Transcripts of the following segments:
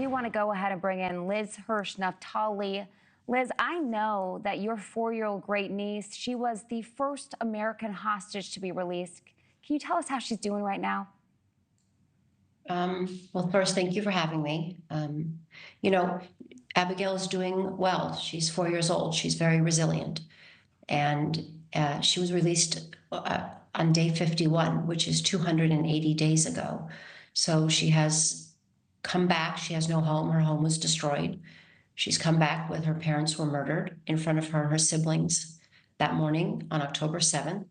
do want to go ahead and bring in Hirsh Naftali. Liz, I know that your 4-year-old great niece, she was the first American hostage to be released. Can you tell us how she's doing right now? Well, first, thank you for having me. Abigail is doing well. She's 4 years old. She's very resilient. And she was released on day 51, which is 280 days ago. So she has come back. She has no home. Her home was destroyed. She's come back with her parents were murdered in front of her and her siblings that morning on October 7th.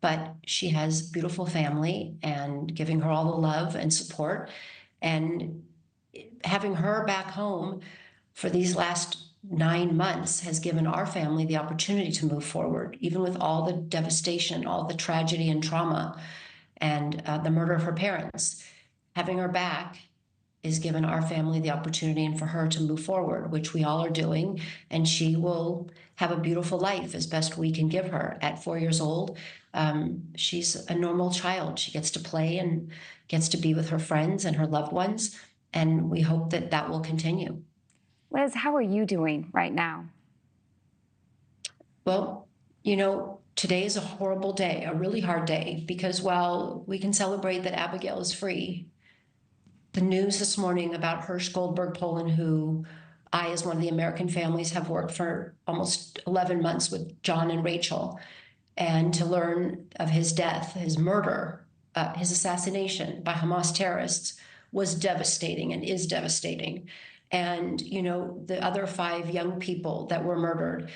But she has a beautiful family and giving her all the love and support. And having her back home for these last 9 months has given our family the opportunity to move forward, even with all the devastation, all the tragedy and trauma, and the murder of her parents. Having her back is given our family the opportunity and for her to move forward, which we all are doing, and she will have a beautiful life as best we can give her. At 4 years old, she's a normal child. She gets to play and gets to be with her friends and her loved ones, and we hope that that will continue. Liz, how are you doing right now? Well, today is a horrible day, a really hard day, because while we can celebrate that Abigail is free, the news this morning about Hirsh Goldberg-Polin, who I, as one of the American families, have worked for almost 11 months with John and Rachel, and to learn of his death, his murder, his assassination by Hamas terrorists was devastating and is devastating. And, the other 5 young people that were murdered.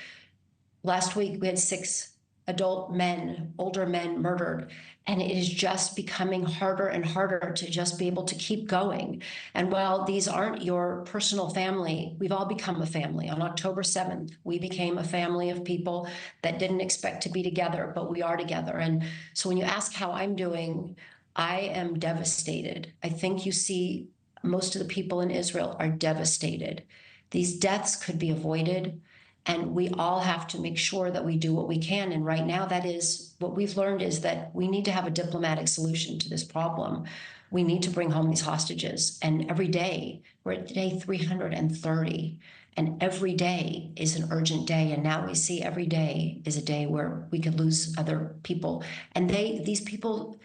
Last week, we had 6 adult men, older men murdered. And it is just becoming harder and harder to just be able to keep going. And while these aren't your personal family, we've all become a family. On October 7th, we became a family of people that didn't expect to be together, but we are together. And so when you ask how I'm doing, I am devastated. I think you see most of the people in Israel are devastated. These deaths could be avoided. And we all have to make sure that we do what we can. And right now, that is what we've learned, is that we need to have a diplomatic solution to this problem. We need to bring home these hostages. And every day, we're at day 330. And every day is an urgent day. And now we see every day is a day where we could lose other people. And these people,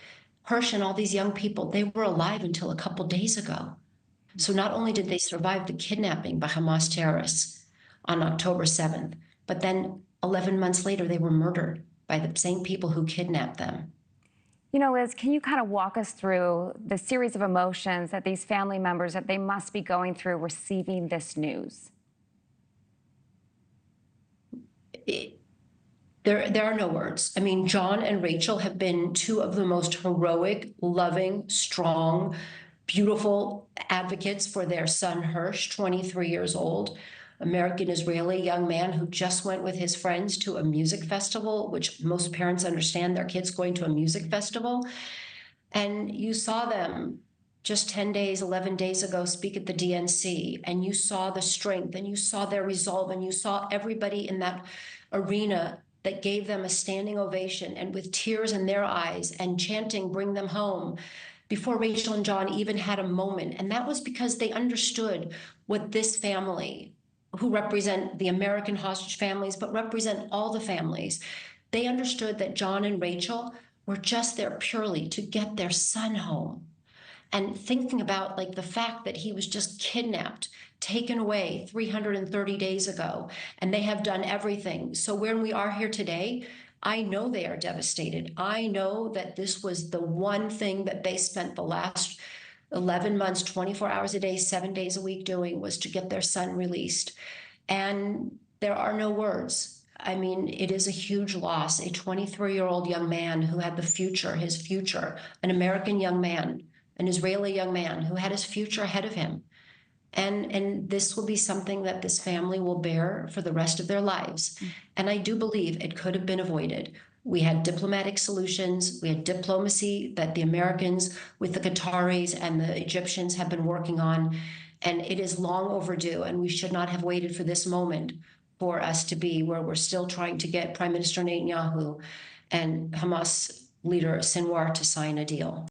Hirsh and all these young people, they were alive until a couple days ago. So not only did they survive the kidnapping by Hamas terrorists on October 7th, but then 11 months later, they were murdered by the same people who kidnapped them. Liz, can you kind of walk us through the series of emotions that these family members, that they must be going through receiving this news? There are no words. I mean, John and Rachel have been 2 of the most heroic, loving, strong, beautiful advocates for their son, Hirsh, 23 years old. American-Israeli young man who just went with his friends to a music festival, which most parents understand their kids going to a music festival. And you saw them just 10 days, 11 days ago speak at the DNC, and you saw the strength, and you saw their resolve, and you saw everybody in that arena that gave them a standing ovation and with tears in their eyes and chanting, "Bring them home," before Rachel and John even had a moment. And that was because they understood what this family, who represent the American hostage families, but represent all the families. They understood that John and Rachel were just there purely to get their son home. And thinking about the fact that he was just kidnapped, taken away 330 days ago, and they have done everything. So when we are here today, I know they are devastated. I know that this was the one thing that they spent the last 11 months, 24 hours a day, 7 days a week doing, was to get their son released. And there are no words. I mean, it is a huge loss. A 23-year-old young man who had his future, an American young man, an Israeli young man who had his future ahead of him. And this will be something that this family will bear for the rest of their lives. And I do believe it could have been avoided. We had diplomatic solutions. We had diplomacy that the Americans with the Qataris and the Egyptians have been working on. And it is long overdue. And we should not have waited for this moment for us to be where we're still trying to get Prime Minister Netanyahu and Hamas leader Sinwar to sign a deal.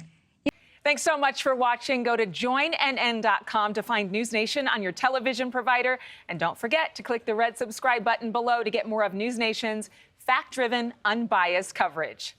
Thanks so much for watching. Go to joinnn.com to find News Nation on your television provider. And don't forget to click the red subscribe button below to get more of News Nation's fact-driven, unbiased coverage.